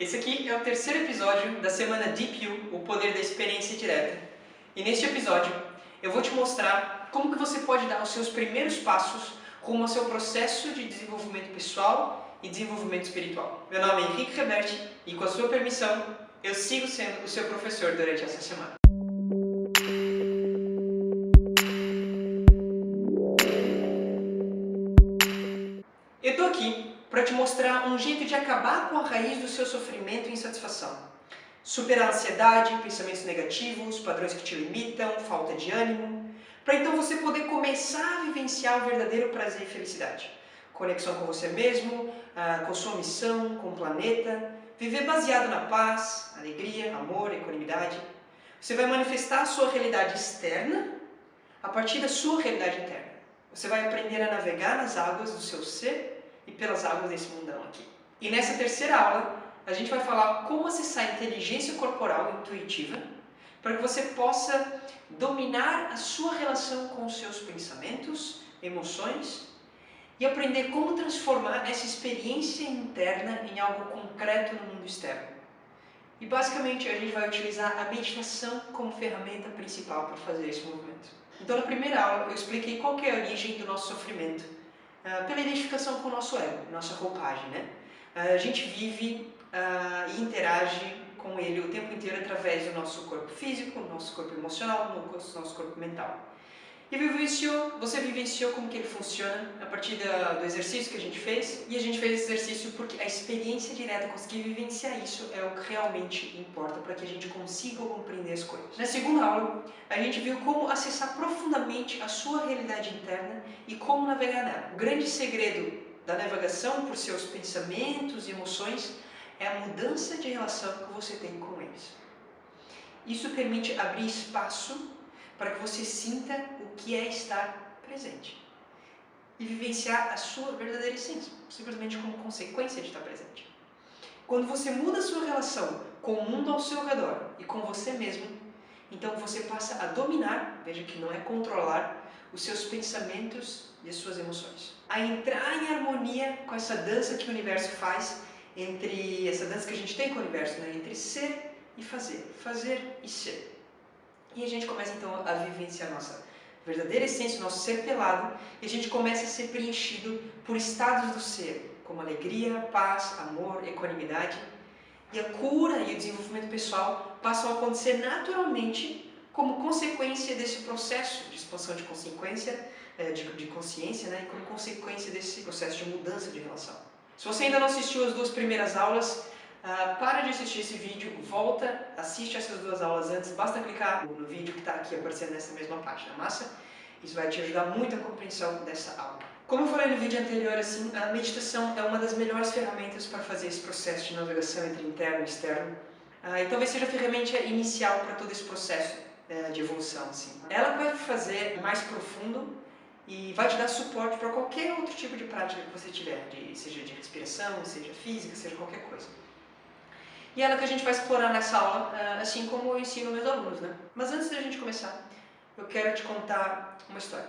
Esse aqui é o terceiro episódio da semana Deep U, o poder da experiência direta. E neste episódio eu vou te mostrar como que você pode dar os seus primeiros passos rumo ao seu processo de desenvolvimento pessoal e desenvolvimento espiritual. Meu nome é Henrique Reberti e, com a sua permissão, eu sigo sendo o seu professor durante essa semana. Eu estou aqui para te mostrar um jeito de acabar com a raiz do seu sofrimento e insatisfação. Superar a ansiedade, pensamentos negativos, padrões que te limitam, falta de ânimo, para então você poder começar a vivenciar o verdadeiro prazer e felicidade. Conexão com você mesmo, com sua missão, com o planeta, viver baseado na paz, alegria, amor, equanimidade. Você vai manifestar a sua realidade externa a partir da sua realidade interna. Você vai aprender a navegar nas águas do seu ser e pelas águas desse mundão aqui. E nessa terceira aula, a gente vai falar como acessar a inteligência corporal intuitiva para que você possa dominar a sua relação com os seus pensamentos, emoções e aprender como transformar essa experiência interna em algo concreto no mundo externo. E basicamente a gente vai utilizar a meditação como ferramenta principal para fazer esse movimento. Então, na primeira aula, eu expliquei qual que é a origem do nosso sofrimento, pela identificação com o nosso ego, nossa roupagem, né? A gente vive e interage com ele o tempo inteiro através do nosso corpo físico, do nosso corpo emocional, do nosso corpo mental. E você vivenciou como que ele funciona a partir do exercício que a gente fez, e a gente fez esse exercício porque a experiência direta, conseguir vivenciar isso, é o que realmente importa para que a gente consiga compreender as coisas. Na segunda aula, a gente viu como acessar profundamente a sua realidade interna e como navegar nela. O grande segredo da navegação por seus pensamentos e emoções é a mudança de relação que você tem com eles. Isso permite abrir espaço para que você sinta o que é estar presente e vivenciar a sua verdadeira essência, simplesmente como consequência de estar presente. Quando você muda a sua relação com o mundo ao seu redor e com você mesmo, então você passa a dominar, veja que não é controlar, os seus pensamentos e as suas emoções. A entrar em harmonia com essa dança que o universo faz, entre essa dança que a gente tem com o universo, né? Entre ser e fazer e ser. E a gente começa então a vivenciar a nossa verdadeira essência, o nosso ser pelado, e a gente começa a ser preenchido por estados do ser, como alegria, paz, amor, equanimidade. E a cura e o desenvolvimento pessoal passam a acontecer naturalmente como consequência desse processo de expansão de consciência, né, e como consequência desse processo de mudança de relação. Se você ainda não assistiu as duas primeiras aulas, para de assistir esse vídeo, volta, assiste essas duas aulas antes, basta clicar no vídeo que está aqui aparecendo nessa mesma página, massa? Isso vai te ajudar muito a compreensão dessa aula. Como eu falei no vídeo anterior, assim, a meditação é uma das melhores ferramentas para fazer esse processo de navegação entre interno e externo, e talvez seja a ferramenta inicial para todo esse processo de evolução. Assim. Ela vai fazer mais profundo e vai te dar suporte para qualquer outro tipo de prática que você tiver, seja de respiração, seja física, seja qualquer coisa. E é ela que a gente vai explorar nessa aula, assim como eu ensino meus alunos, né? Mas antes da gente começar, eu quero te contar uma história.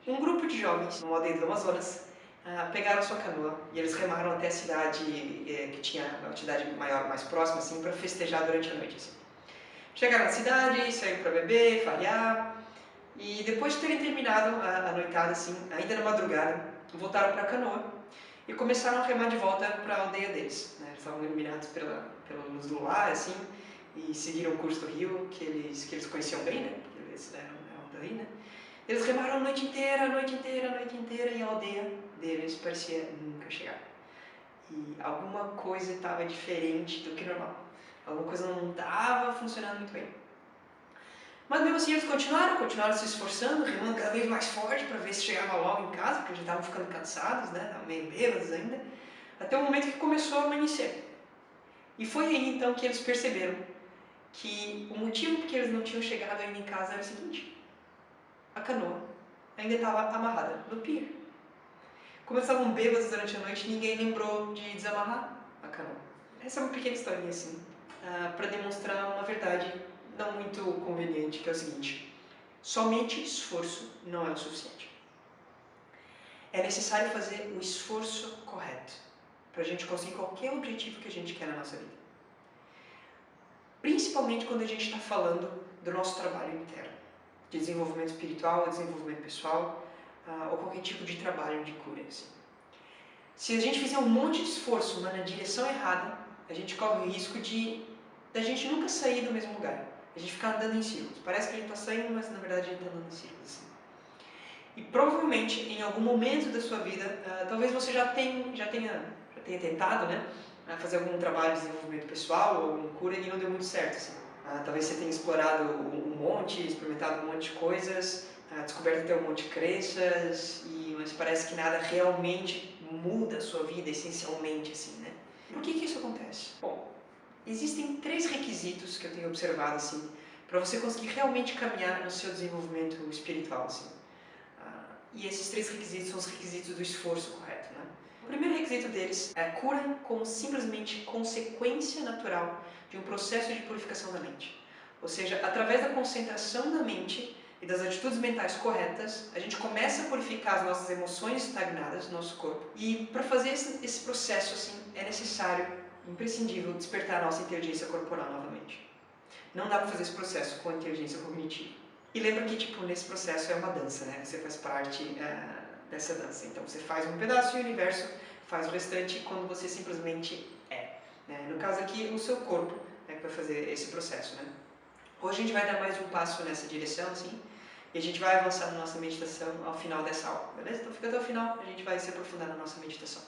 Um grupo de jovens, numa aldeia do Amazonas, pegaram sua canoa e eles remaram até a cidade que tinha uma cidade maior, mais próxima, assim, para festejar durante a noite. Assim. Chegaram na cidade, saíram para beber, farrear, e depois de terem terminado a noitada, assim, ainda na madrugada, voltaram para a canoa e começaram a remar de volta para a aldeia deles. Né? Eles estavam iluminados pela luz do luar, assim, e seguiram o curso do rio, que eles conheciam bem, né? Porque eles eram daí, né? Eles remaram a noite inteira, e a aldeia deles parecia nunca chegar. E alguma coisa estava diferente do que normal. Alguma coisa não estava funcionando muito bem. Mas mesmo assim eles continuaram se esforçando, remando cada vez mais forte para ver se chegava logo em casa, porque já estavam ficando cansados, né? Estavam meio bêbados ainda. Até o momento que começou a amanhecer. E foi aí então que eles perceberam que o motivo por que eles não tinham chegado ainda em casa era o seguinte: a canoa ainda estava amarrada no pier. Como eles estavam bêbados durante a noite, ninguém lembrou de desamarrar a canoa. Essa é uma pequena historinha assim, para demonstrar uma verdade não muito conveniente, que é o seguinte: somente esforço não é o suficiente. É necessário fazer o esforço correto para a gente conseguir qualquer objetivo que a gente quer na nossa vida. principalmente quando a gente está falando do nosso trabalho interno, de desenvolvimento espiritual, ou desenvolvimento pessoal, ou qualquer tipo de trabalho de cura. Assim. Se a gente fizer um monte de esforço, mas na direção errada, a gente corre o risco da gente nunca sair do mesmo lugar. A gente ficar andando em círculos. Parece que a gente está saindo, mas na verdade a gente está andando em círculos. Assim. E provavelmente, em algum momento da sua vida, talvez você já tenha tentado, né, fazer algum trabalho de desenvolvimento pessoal ou alguma cura e não deu muito certo. Assim. Talvez você tenha explorado um monte, experimentado um monte de coisas, descoberto até um monte de crenças, mas parece que nada realmente muda a sua vida essencialmente. Assim, né? Por que isso acontece? Bom, existem 3 requisitos que eu tenho observado assim, para você conseguir realmente caminhar no seu desenvolvimento espiritual. Assim. E esses 3 requisitos são os requisitos do esforço correto. Né? O primeiro requisito deles é a cura como simplesmente consequência natural de um processo de purificação da mente. Ou seja, através da concentração da mente e das atitudes mentais corretas, a gente começa a purificar as nossas emoções estagnadas no nosso corpo. E para fazer esse processo assim, é necessário, imprescindível, despertar a nossa inteligência corporal novamente. Não dá para fazer esse processo com a inteligência cognitiva. E lembra que, tipo, nesse processo é uma dança, né? Você faz parte dessa dança. Então, você faz um pedaço e o universo faz o restante quando você simplesmente é. Né? No caso aqui, o seu corpo é que vai fazer esse processo, né? Hoje a gente vai dar mais um passo nessa direção, assim, e a gente vai avançar na nossa meditação ao final dessa aula, beleza? Então, fica até o final, a gente vai se aprofundar na nossa meditação.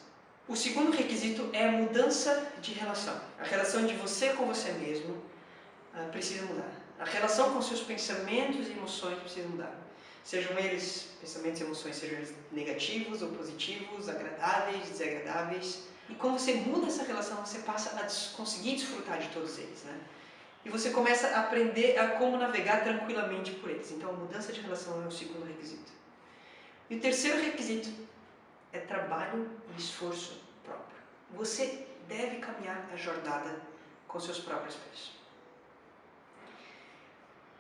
O segundo requisito é a mudança de relação. A relação de você com você mesmo precisa mudar. A relação com seus pensamentos e emoções precisa mudar. Sejam eles, pensamentos e emoções, sejam eles negativos ou positivos, agradáveis, desagradáveis. E quando você muda essa relação, você passa a conseguir desfrutar de todos eles, né? E você começa a aprender a como navegar tranquilamente por eles. Então, a mudança de relação é o segundo requisito. E o terceiro requisito é trabalho e esforço próprio. Você deve caminhar a jornada com seus próprios pés.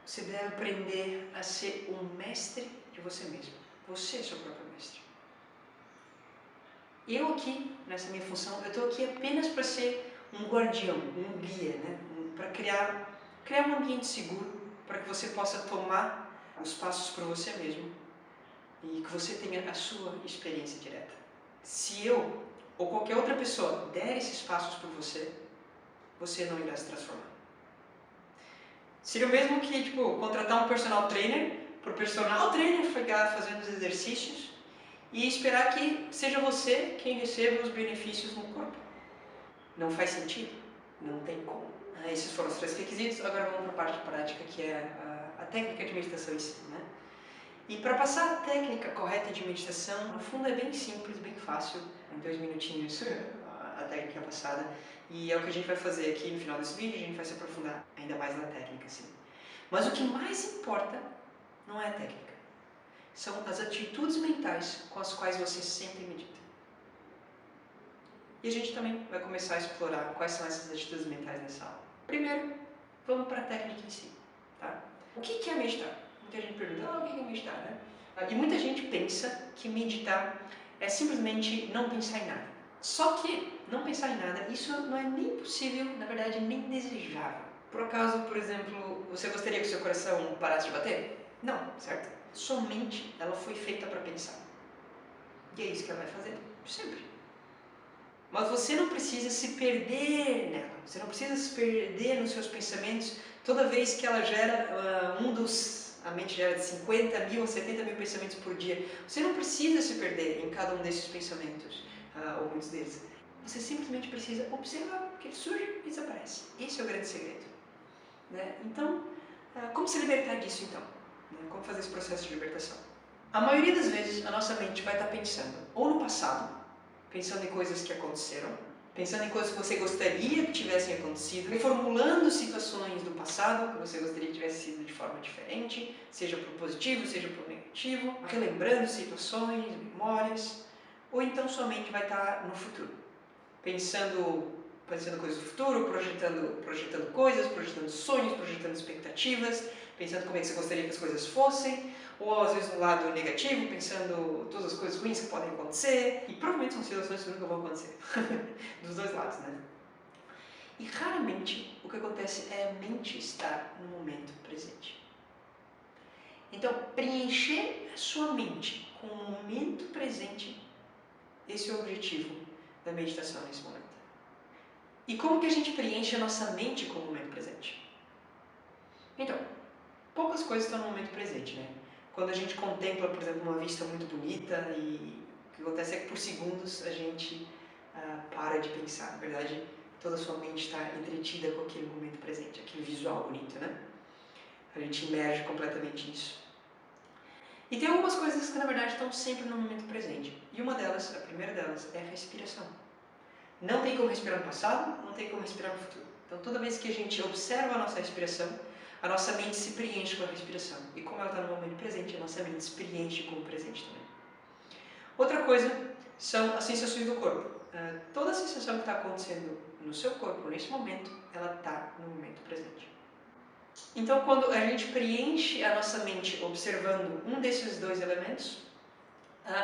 Você deve aprender a ser um mestre de você mesmo. Você é seu próprio mestre. Eu aqui, nessa minha função, eu estou aqui apenas para ser um guardião, um guia, né? Para criar um ambiente seguro para que você possa tomar os passos por você mesmo e que você tenha a sua experiência direta. Se eu ou qualquer outra pessoa der esses passos por você, você não irá se transformar. Seria o mesmo que, tipo, contratar um personal trainer, para o personal trainer ficar fazendo os exercícios e esperar que seja você quem receba os benefícios no corpo. Não faz sentido, não tem como. Esses foram os 3 requisitos, agora vamos para a parte prática, que é a técnica de meditação em si, né? E para passar a técnica correta de meditação, no fundo é bem simples, bem fácil, em 2 minutinhos a técnica é passada. E é o que a gente vai fazer aqui no final desse vídeo, a gente vai se aprofundar ainda mais na técnica, assim. Mas o que mais importa não é a técnica, são as atitudes mentais com as quais você sempre medita. E a gente também vai começar a explorar quais são essas atitudes mentais nessa aula. Primeiro, vamos para a técnica em si, tá? O que é meditar? Muita gente pergunta, o que é meditar, né? E muita gente pensa que meditar é simplesmente não pensar em nada. Só que não pensar em nada, isso não é nem possível, na verdade, nem desejável. Por acaso, por exemplo, você gostaria que o seu coração parasse de bater? Não, certo? Sua mente, ela foi feita para pensar. E é isso que ela vai fazer, sempre. Mas você não precisa se perder nela. Você não precisa se perder nos seus pensamentos toda vez que ela gera a mente gera de 50 mil a 70 mil pensamentos por dia. Você não precisa se perder em cada um desses pensamentos, ou muitos deles. Você simplesmente precisa observar que ele surge e desaparece. Esse é o grande segredo. Né? Então, como se libertar disso então? Como fazer esse processo de libertação? A maioria das vezes a nossa mente vai estar pensando ou no passado, pensando em coisas que aconteceram, pensando em coisas que você gostaria que tivessem acontecido, reformulando situações do passado que você gostaria que tivesse sido de forma diferente, seja para o positivo, seja para o negativo, relembrando situações, memórias, ou então sua mente vai estar no futuro, pensando coisas do futuro, projetando coisas, projetando sonhos, projetando expectativas, pensando como é que você gostaria que as coisas fossem, ou às vezes no lado negativo, pensando todas as coisas ruins que podem acontecer, e provavelmente são situações que nunca vão acontecer, dos dois lados, né? E raramente o que acontece é a mente estar no momento presente. Então, preencher a sua mente com o momento presente, esse é o objetivo da meditação nesse momento. E como que a gente preenche a nossa mente com o momento presente? Então, poucas coisas estão no momento presente, né? Quando a gente contempla, por exemplo, uma vista muito bonita e o que acontece é que por segundos a gente para de pensar. Na verdade, toda a sua mente está entretida com aquele momento presente, aquele visual bonito, né? A gente imerge completamente nisso. E tem algumas coisas que na verdade estão sempre no momento presente. E uma delas, a primeira delas, é a respiração. Não tem como respirar no passado, não tem como respirar no futuro. Então toda vez que a gente observa a nossa respiração, a nossa mente se preenche com a respiração. E como ela está no momento presente, a nossa mente se preenche com o presente também. Outra coisa são as sensações do corpo. Toda a sensação que está acontecendo no seu corpo, nesse momento, ela está no momento presente. Então, quando a gente preenche a nossa mente observando um desses dois elementos,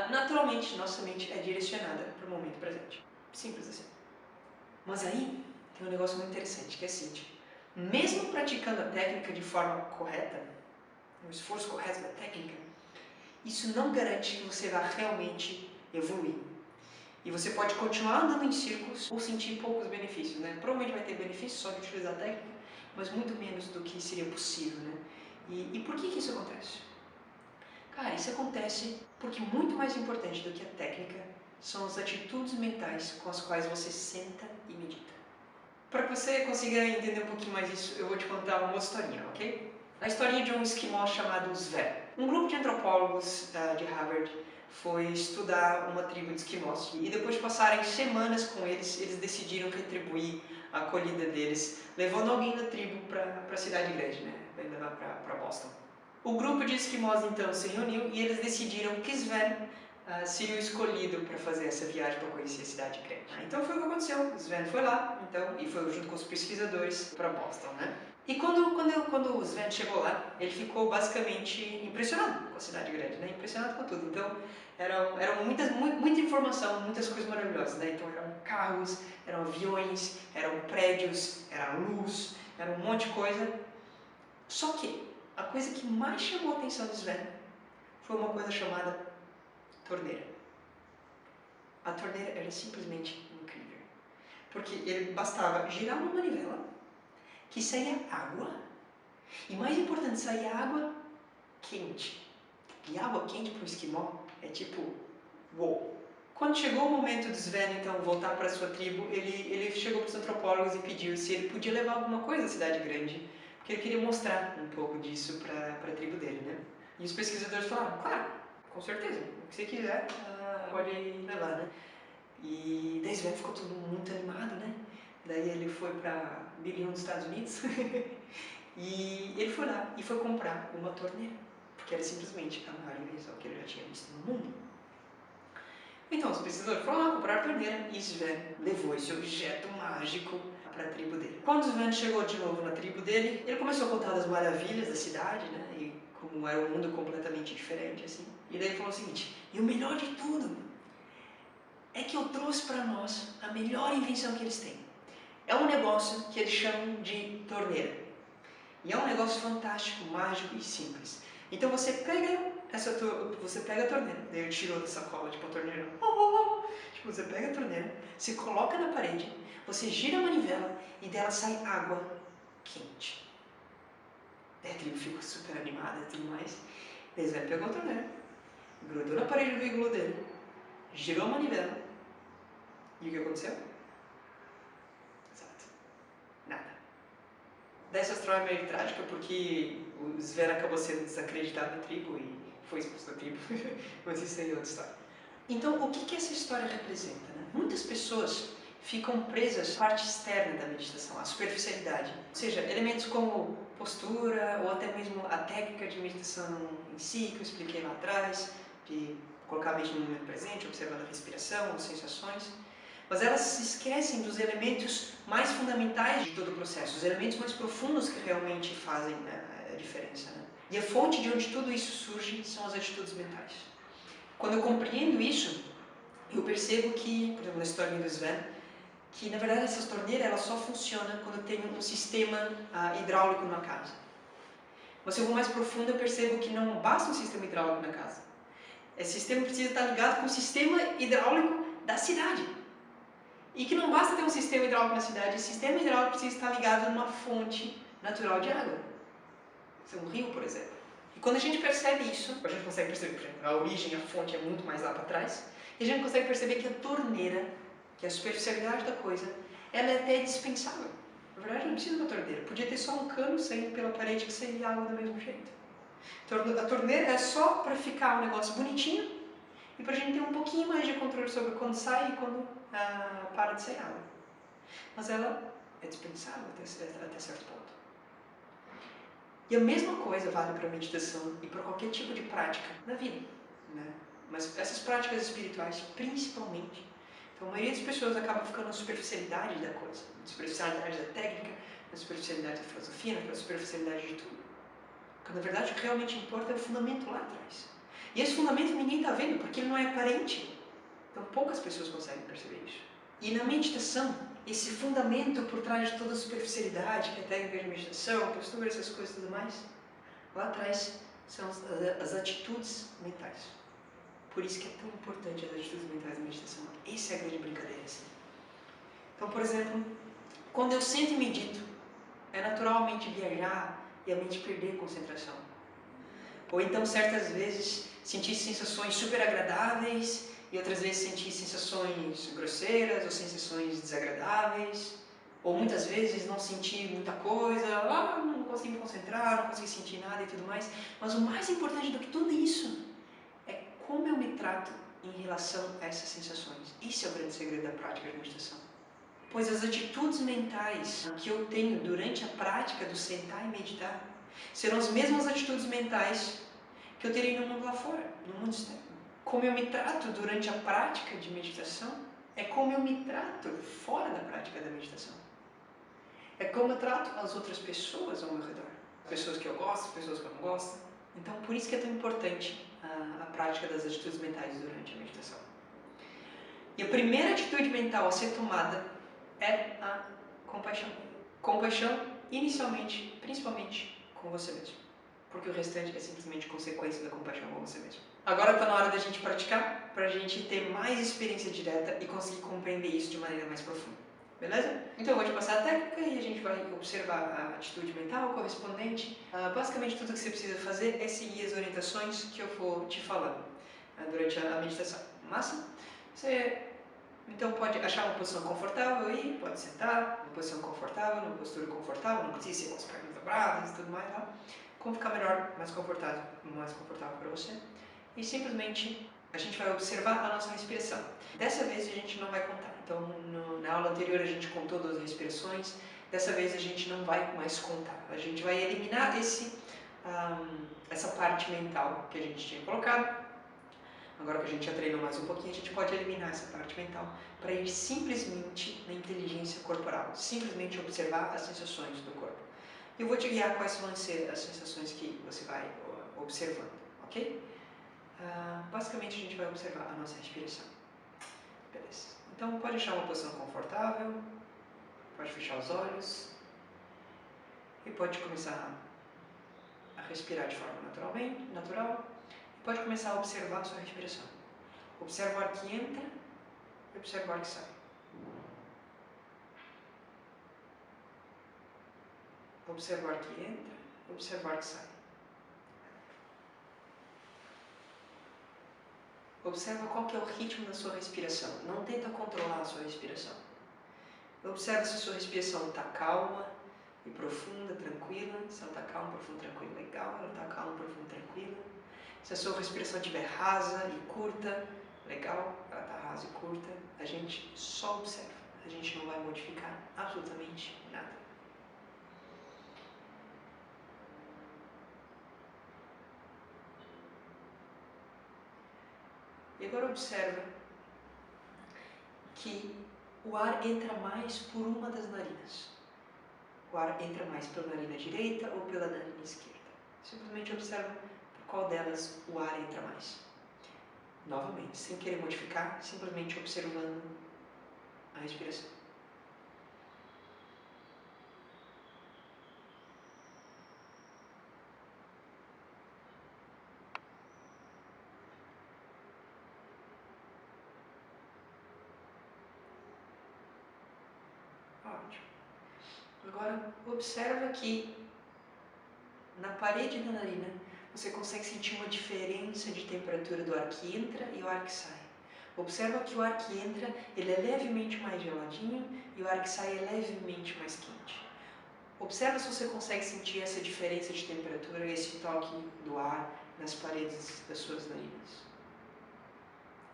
naturalmente nossa mente é direcionada para o momento presente. Simples assim. Mas aí tem um negócio muito interessante, que é o seguinte: mesmo praticando a técnica de forma correta, o esforço correto da técnica, isso não garante que você vá realmente evoluir. E você pode continuar andando em círculos ou sentir poucos benefícios, né? Provavelmente vai ter benefícios só de utilizar a técnica, mas muito menos do que seria possível, né? E por que isso acontece? Cara, isso acontece porque muito mais importante do que a técnica são as atitudes mentais com as quais você senta e medita. Para que você consiga entender um pouquinho mais isso, eu vou te contar uma historinha, ok? A historinha de um esquimó chamado Sven. Um grupo de antropólogos de Harvard foi estudar uma tribo de esquimós. E depois de passarem semanas com eles, eles decidiram retribuir a acolhida deles, levando alguém da tribo para a cidade grande, né? Para levar para Boston. O grupo de esquimós então se reuniu e eles decidiram que Sven seria o escolhido para fazer essa viagem para conhecer a cidade grande. Então foi o que aconteceu. Sven foi lá, então, e foi junto com os pesquisadores para Boston, né? E quando o Sven chegou lá, ele ficou basicamente impressionado com a cidade grande, né? Impressionado com tudo. Então, eram muita informação, muitas coisas maravilhosas, né? Então, eram carros, eram aviões, eram prédios, era luz, era um monte de coisa. Só que a coisa que mais chamou a atenção do Sven foi uma coisa chamada torneira. A torneira era simplesmente incrível, porque ele bastava girar uma manivela que saía água, e mais importante, saía água quente. E água quente para o esquimó é tipo, uou! Quando chegou o momento de Sven então voltar para a sua tribo, ele chegou para os antropólogos e pediu se ele podia levar alguma coisa à cidade grande, porque ele queria mostrar um pouco disso para a tribo dele, né? E os pesquisadores falaram, claro, com certeza, o que você quiser, pode levar, né? E daí Sven ficou todo muito animado, né? Daí ele foi para Billion dos Estados Unidos e ele foi lá e foi comprar uma torneira, porque era simplesmente a maior invenção que ele já tinha visto no mundo. Então os pesquisadores foram lá comprar a torneira e Sven levou esse objeto mágico para a tribo dele. Quando Sven chegou de novo na tribo dele, ele começou a contar das maravilhas da cidade, né? E como era um mundo completamente diferente, assim. E daí ele falou o seguinte: e o melhor de tudo é que eu trouxe para nós a melhor invenção que eles têm. É um negócio que eles chamam de torneira. E é um negócio fantástico, mágico e simples. Então você pega a torneira, daí ele tirou da sacola, tipo a torneira, tipo, você pega a torneira, você coloca na parede, você gira a manivela e dela sai água quente. Daí a tribo ficou super animada e tudo mais. Daí ele pegou a torneira, grudou na parede do iglu dele, girou a manivela, e o que aconteceu? Exato. Nada. Daí essa história é meio trágica porque o Sven acabou sendo desacreditado na tribo e foi expulso da tribo. Mas isso aí é outra história. Então, o que essa história representa, né? Muitas pessoas ficam presas à parte externa da meditação, à superficialidade. Ou seja, elementos como postura ou até mesmo a técnica de meditação em si, que eu expliquei lá atrás, de colocar a mente no momento presente, observando a respiração, as sensações. Mas elas se esquecem dos elementos mais fundamentais de todo o processo, os elementos mais profundos que realmente fazem a diferença, né? E a fonte de onde tudo isso surge são as atitudes mentais. Quando eu compreendo isso, eu percebo que, por exemplo, na história do Sven, que na verdade essas torneiras ela só funciona quando tem um sistema hidráulico na casa. Mas se eu vou mais profundo, eu percebo que não basta um sistema hidráulico na casa. Esse sistema precisa estar ligado com o sistema hidráulico da cidade. E que não basta ter um sistema hidráulico na cidade, esse sistema hidráulico precisa estar ligado numa fonte natural de água. Isso é um rio, por exemplo. E quando a gente percebe isso, a gente consegue perceber, por exemplo, a origem, a fonte é muito mais lá para trás, e a gente consegue perceber que a torneira, que é a superficialidade da coisa, ela é até dispensável. Na verdade, não precisa de uma torneira. Podia ter só um cano saindo pela parede que sairia água do mesmo jeito. Então, a torneira é só para ficar um negócio bonitinho e para a gente ter um pouquinho mais de controle sobre quando sai e quando para de sair água. Mas ela é dispensável até certo ponto. E a mesma coisa vale para a meditação e para qualquer tipo de prática na vida, né? Mas essas práticas espirituais, principalmente. Então, a maioria das pessoas acaba ficando na superficialidade da coisa, na superficialidade da técnica, na superficialidade da filosofia, na superficialidade de tudo. Quando, na verdade, o que realmente importa é o fundamento lá atrás. E esse fundamento ninguém está vendo, porque ele não é aparente. Então, poucas pessoas conseguem perceber isso. E na meditação, esse fundamento por trás de toda a superficialidade, que é a técnica de meditação, postura, essas coisas e tudo mais, lá atrás são as atitudes mentais. Por isso que é tão importante as atitudes mentais da meditação. Essa é a grande brincadeira. Assim. Então, por exemplo, quando eu sento e medito, é naturalmente viajar e a mente perder a concentração. Ou então, certas vezes, sentir sensações super agradáveis e outras vezes sentir sensações grosseiras ou sensações desagradáveis. Ou muitas vezes não sentir muita coisa, não consegui me concentrar, não consegui sentir nada e tudo mais. Mas o mais importante do que tudo isso é como eu me trato em relação a essas sensações. Isso é o grande segredo da prática de meditação. Pois as atitudes mentais que eu tenho durante a prática do sentar e meditar serão as mesmas atitudes mentais que eu terei no mundo lá fora, no mundo externo. Como eu me trato durante a prática de meditação é como eu me trato fora da prática da meditação. É como eu trato as outras pessoas ao meu redor. Pessoas que eu gosto, pessoas que eu não gosto. Então, por isso que é tão importante a prática das atitudes mentais durante a meditação. E a primeira atitude mental a ser tomada é a compaixão. Compaixão, inicialmente, principalmente com você mesmo. Porque o restante é simplesmente consequência da compaixão com você mesmo. Agora está na hora da gente praticar, para a gente ter mais experiência direta e conseguir compreender isso de maneira mais profunda. Beleza? Então eu vou te passar a técnica e a gente vai observar a atitude mental correspondente. Basicamente tudo que você precisa fazer é seguir as orientações que eu vou te falando durante a meditação. Massa? Você então pode achar uma posição confortável aí, pode sentar, uma posição confortável, uma postura confortável, não precisa ser com as pernas dobradas e tudo mais, tá? Como ficar melhor, mais confortável para você. E simplesmente a gente vai observar a nossa respiração. Dessa vez a gente não vai contar. Então na aula anterior a gente contou 12 respirações, dessa vez a gente não vai mais contar. A gente vai eliminar essa parte mental que a gente tinha colocado. Agora que a gente já treinou mais um pouquinho, a gente pode eliminar essa parte mental para ir simplesmente na inteligência corporal, simplesmente observar as sensações do corpo. Eu vou te guiar quais vão ser as sensações que você vai observando, ok? Basicamente a gente vai observar a nossa respiração. Beleza. Então pode achar uma posição confortável, pode fechar os olhos e pode começar a respirar de forma natural. Pode começar a observar a sua respiração. Observa o ar que entra e observa o ar que sai. Observa o ar que entra e observa o ar que sai. Observa qual que é o ritmo da sua respiração. Não tenta controlar a sua respiração. Observa se a sua respiração está calma e profunda, tranquila. Se ela está calma, profunda, tranquila, legal. Ela está calma, profunda, tranquila. Se a sua respiração estiver rasa e curta, legal, ela está rasa e curta, a gente só observa, a gente não vai modificar absolutamente nada. E agora observa que o ar entra mais por uma das narinas. O ar entra mais pela narina direita ou pela narina esquerda. Simplesmente observa qual delas o ar entra mais. Novamente, sem querer modificar, simplesmente observando a respiração. Agora, observa que na parede da narina você consegue sentir uma diferença de temperatura do ar que entra e o ar que sai. Observa que o ar que entra ele é levemente mais geladinho e o ar que sai é levemente mais quente. Observa se você consegue sentir essa diferença de temperatura, esse toque do ar nas paredes das suas narinas.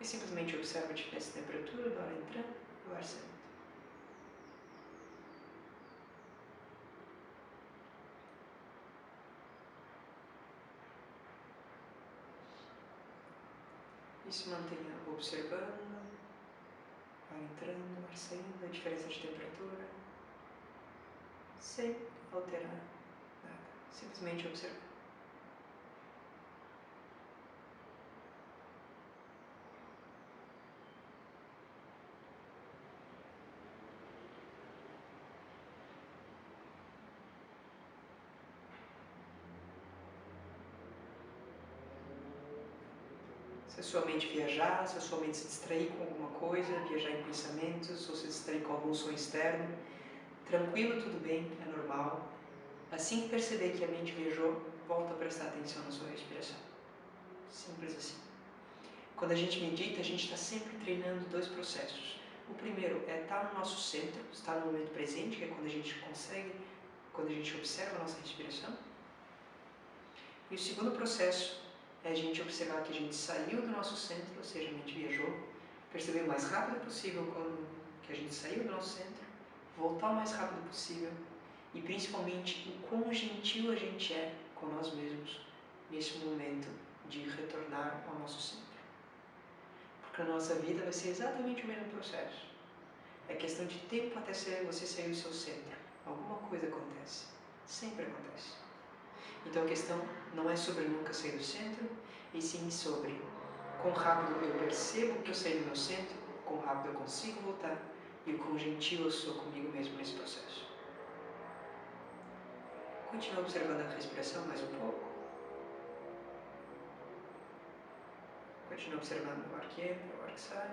E simplesmente observa a diferença de temperatura do ar entrando e do ar saindo. E se mantenha observando, ar entrando, ar saindo, a diferença de temperatura, sem alterar nada, simplesmente observar. Se a sua mente viajar, se a sua mente se distrair com alguma coisa, viajar em pensamentos, ou se distrair com algum som externo, tranquilo, tudo bem, é normal. Assim que perceber que a mente viajou, volta a prestar atenção na sua respiração. Simples assim. Quando a gente medita, a gente está sempre treinando dois processos. O primeiro é estar no nosso centro, estar no momento presente, que é quando a gente consegue, quando a gente observa a nossa respiração. E o segundo processo é a gente observar que a gente saiu do nosso centro, ou seja, a mente viajou, perceber o mais rápido possível quando que a gente saiu do nosso centro, voltar o mais rápido possível e principalmente o quão gentil a gente é com nós mesmos nesse momento de retornar ao nosso centro. Porque a nossa vida vai ser exatamente o mesmo processo. É questão de tempo até você sair do seu centro. Alguma coisa acontece. Sempre acontece. Então a questão não é sobre nunca sair do centro, e sim sobre quão rápido eu percebo que eu saí do meu centro, quão rápido eu consigo voltar e o quão gentil eu sou comigo mesmo nesse processo. Continua observando a respiração mais um pouco. Continua observando o ar que entra, o ar que sai.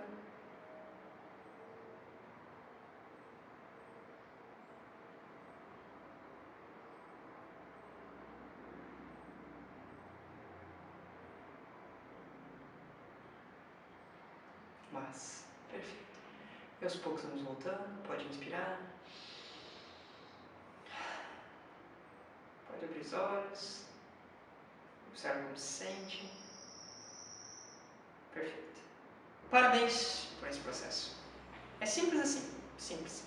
Mas, perfeito. E aos poucos vamos voltando, pode inspirar. Pode abrir os olhos. Observa como se sente. Perfeito. Parabéns por esse processo. É simples assim, simples.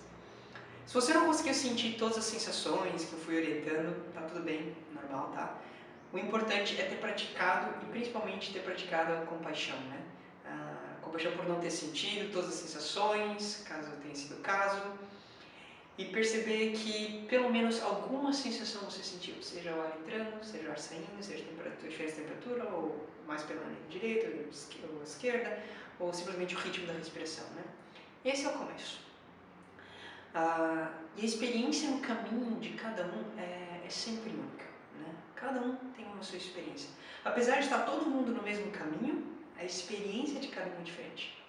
Se você não conseguiu sentir todas as sensações que eu fui orientando, tá tudo bem, normal, tá? O importante é ter praticado e principalmente ter praticado a compaixão, né? Compaixão por não ter sentido todas as sensações, caso tenha sido o caso, e perceber que pelo menos alguma sensação você sentiu, seja o ar entrando, seja o ar saindo, seja diferença de temperatura, ou mais pela direita ou esquerda, ou simplesmente o ritmo da respiração, né? Esse é o começo. E a experiência no caminho de cada um é sempre única, né? Cada um tem uma sua experiência. Apesar de estar todo mundo no mesmo caminho, a experiência de cada um é diferente.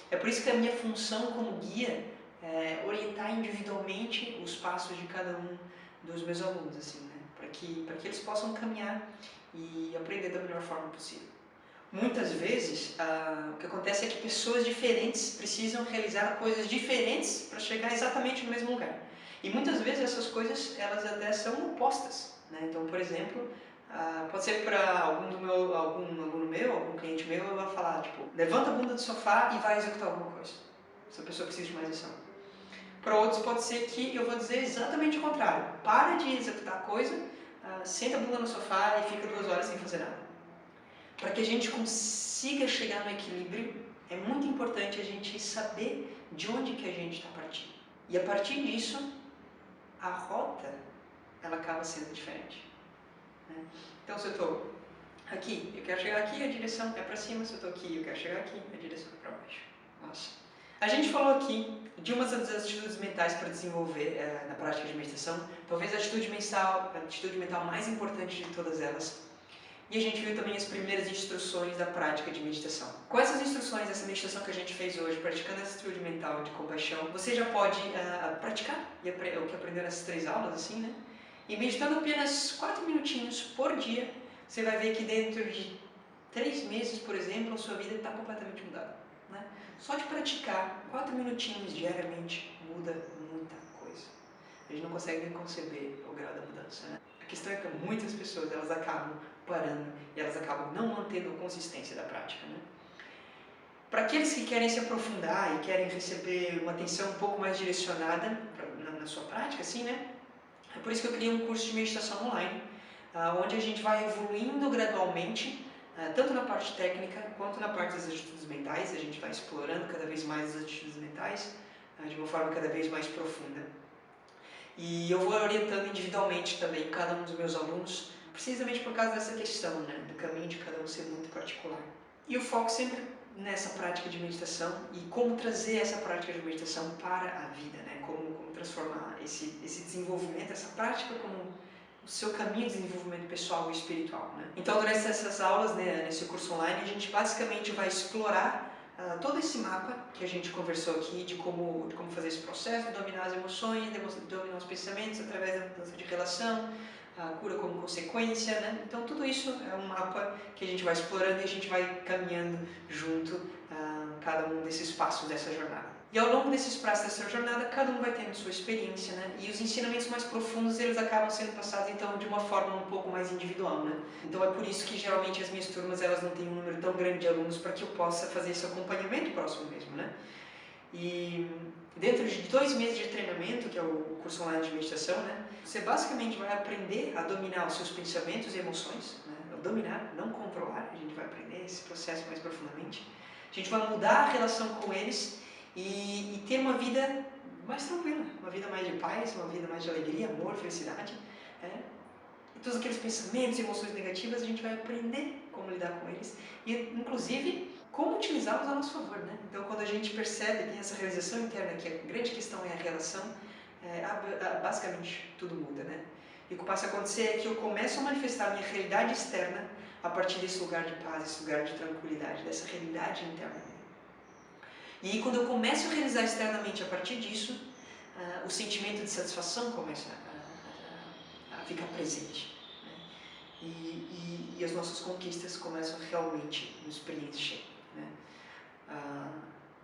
É por isso que a minha função como guia é orientar individualmente os passos de cada um dos meus alunos, assim, né? Para que eles possam caminhar e aprender da melhor forma possível. Muitas vezes, o que acontece é que pessoas diferentes precisam realizar coisas diferentes para chegar exatamente no mesmo lugar. E muitas vezes essas coisas, elas até são opostas, né? Então, por exemplo, pode ser para algum aluno meu, algum cliente meu, eu vou falar, tipo, levanta a bunda do sofá e vai executar alguma coisa. Essa pessoa precisa de mais ação. Para outros pode ser que eu vou dizer exatamente o contrário. Para de executar a coisa, senta a bunda no sofá e fica 2 horas sem fazer nada. Para que a gente consiga chegar no equilíbrio, é muito importante a gente saber de onde que a gente está partindo. E a partir disso, a rota, ela acaba sendo diferente, né? Então, se eu estou aqui, eu quero chegar aqui, a direção é para cima. Se eu estou aqui, eu quero chegar aqui, a direção é para baixo. Nossa. A gente falou aqui de uma das atitudes mentais para desenvolver na prática de meditação, talvez a atitude mental mais importante de todas elas. e a gente viu também as primeiras instruções da prática de meditação. Com essas instruções, essa meditação que a gente fez hoje, praticando essa atitude mental de compaixão, você já pode praticar o que aprendeu nessas 3 aulas, assim, né? E meditando apenas 4 minutinhos por dia, você vai ver que dentro de 3 meses, por exemplo, a sua vida está completamente mudada, né? Só de praticar 4 minutinhos diariamente muda muita coisa. A gente não consegue nem conceber o grau da mudança, né? A questão é que muitas pessoas elas acabam parando e elas acabam não mantendo a consistência da prática, né? Para aqueles que querem se aprofundar e querem receber uma atenção um pouco mais direcionada na sua prática, assim, né? É por isso que eu criei um curso de meditação online, onde a gente vai evoluindo gradualmente, tanto na parte técnica quanto na parte das atitudes mentais. A gente vai explorando cada vez mais as atitudes mentais de uma forma cada vez mais profunda. E eu vou orientando individualmente também cada um dos meus alunos, precisamente por causa dessa questão, né, do caminho de cada um ser muito particular. E o foco sempre nessa prática de meditação e como trazer essa prática de meditação para a vida, né, como transformar esse desenvolvimento, essa prática como o seu caminho de desenvolvimento pessoal e espiritual, né? Então, durante essas aulas, né, nesse curso online, a gente basicamente vai explorar todo esse mapa que a gente conversou aqui de como fazer esse processo, dominar as emoções, dominar os pensamentos através da mudança de relação, a cura como consequência, né? Então tudo isso é um mapa que a gente vai explorando e a gente vai caminhando junto cada um desses passos dessa jornada. E ao longo desses passos dessa jornada, cada um vai tendo sua experiência, né? E os ensinamentos mais profundos, eles acabam sendo passados, então, de uma forma um pouco mais individual, né? Então é por isso que, geralmente, as minhas turmas, elas não têm um número tão grande de alunos para que eu possa fazer esse acompanhamento próximo mesmo, né? E dentro de 2 meses de treinamento, que é o curso online de meditação, né? Você basicamente vai aprender a dominar os seus pensamentos e emoções, né? Dominar, não controlar, a gente vai aprender esse processo mais profundamente. A gente vai mudar a relação com eles e ter uma vida mais tranquila, uma vida mais de paz, uma vida mais de alegria, amor, felicidade. E todos aqueles pensamentos e emoções negativas, a gente vai aprender como lidar com eles e, inclusive, como utilizá-los a nosso favor, né? Então, quando a gente percebe, tem essa realização interna, que a grande questão é a relação, basicamente tudo muda, né? E o que passa a acontecer é que eu começo a manifestar a minha realidade externa a partir desse lugar de paz, esse lugar de tranquilidade, dessa realidade interna. E quando eu começo a realizar externamente a partir disso, o sentimento de satisfação começa a ficar presente, né? E as nossas conquistas começam a realmente nos preencher, né?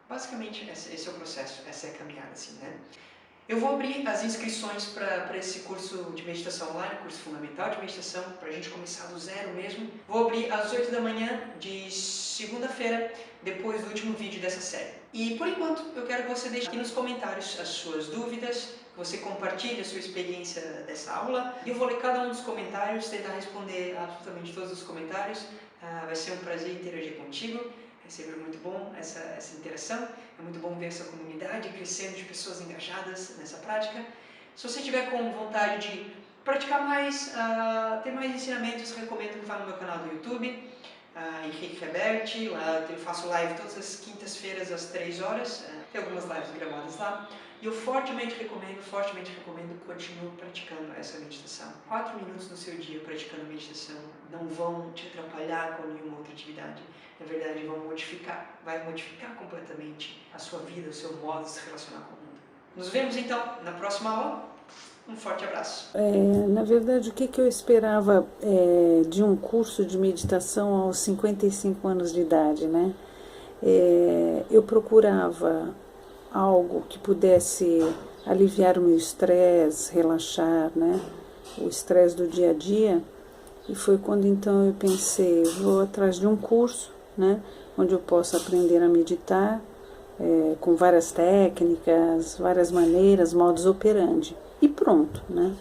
Basicamente, esse é o processo, essa é a caminhada, assim, né? Eu vou abrir as inscrições para esse curso de meditação online, curso fundamental de meditação, para a gente começar do zero mesmo. Vou abrir às 8 da manhã de segunda-feira, depois do último vídeo dessa série. E por enquanto, eu quero que você deixe aqui nos comentários as suas dúvidas, que você compartilhe a sua experiência dessa aula. Eu vou ler cada um dos comentários, tentar responder absolutamente todos os comentários. Vai ser um prazer interagir contigo. É sempre muito bom essa interação, é muito bom ver essa comunidade crescendo de pessoas engajadas nessa prática. Se você tiver com vontade de praticar mais, ter mais ensinamentos, recomendo que vá no meu canal do YouTube, Henrique Reberti. Lá eu faço live todas as quintas-feiras às 3 horas, tem algumas lives gravadas lá. E eu fortemente recomendo, continue praticando essa meditação. 4 minutos no seu dia praticando meditação não vão te atrapalhar com nenhuma outra atividade. Na verdade, vai modificar completamente a sua vida, o seu modo de se relacionar com o mundo. Nos vemos então na próxima aula. Um forte abraço. Na verdade, o que eu esperava de um curso de meditação aos 55 anos de idade, né? Eu procurava algo que pudesse aliviar o meu estresse, relaxar, né? O estresse do dia a dia. E foi quando então eu pensei, vou atrás de um curso, né? Onde eu possa aprender a meditar com várias técnicas, várias maneiras, modus operandi. E pronto, né?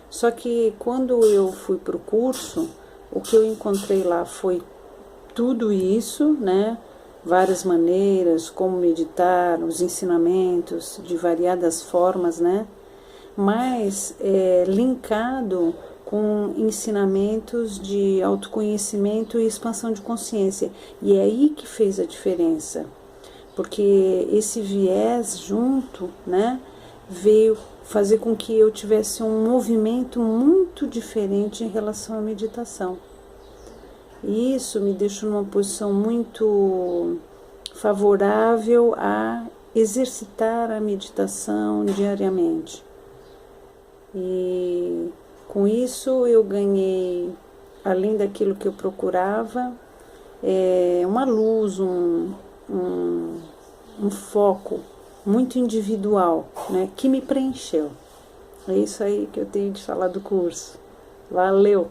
Só que quando eu fui para o curso, o que eu encontrei lá foi tudo isso, né? Várias maneiras, como meditar, os ensinamentos de variadas formas, né? Mas linkado com ensinamentos de autoconhecimento e expansão de consciência. E é aí que fez a diferença, porque esse viés junto, né, veio fazer com que eu tivesse um movimento muito diferente em relação à meditação. E isso me deixou numa posição muito favorável a exercitar a meditação diariamente. E com isso eu ganhei, além daquilo que eu procurava, uma luz, um foco muito individual, né, que me preencheu. É isso aí que eu tenho de falar do curso. Valeu!